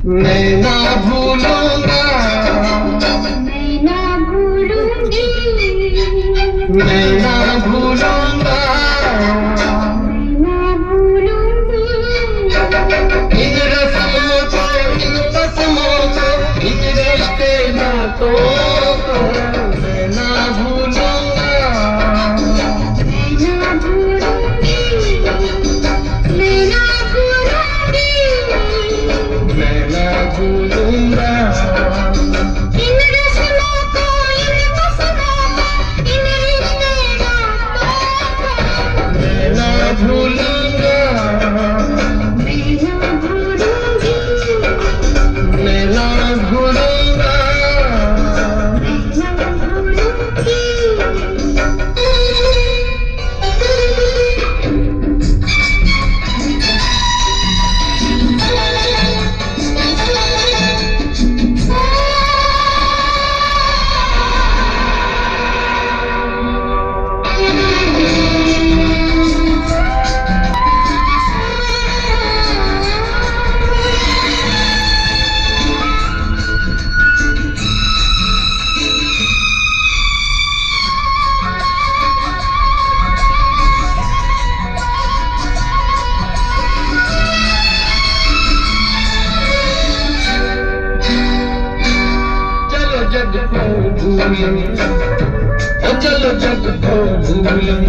मैं ना भूलूंगा, मैं ना भूलूंगी, मैं ना भूलूंगा मैं ना भूलूंगी। इन रस्मों को, इन रस्मों को, इन रिश्ते नातों को मैं ना भूलूंगा, मैं ना भूलूंगी, मैं ना भूलूंगी। मैं ना भूलूंगा इन रस्मों को, इन मस्मों को, इन रिश्ते नातों को मैं ना भूलूंगा, मैं ना भूलूंगी, मैं ना भूलूंगा। मैं ना भूलूंगी। चलो जग को भूलें, ओ चलो जग को भूलें,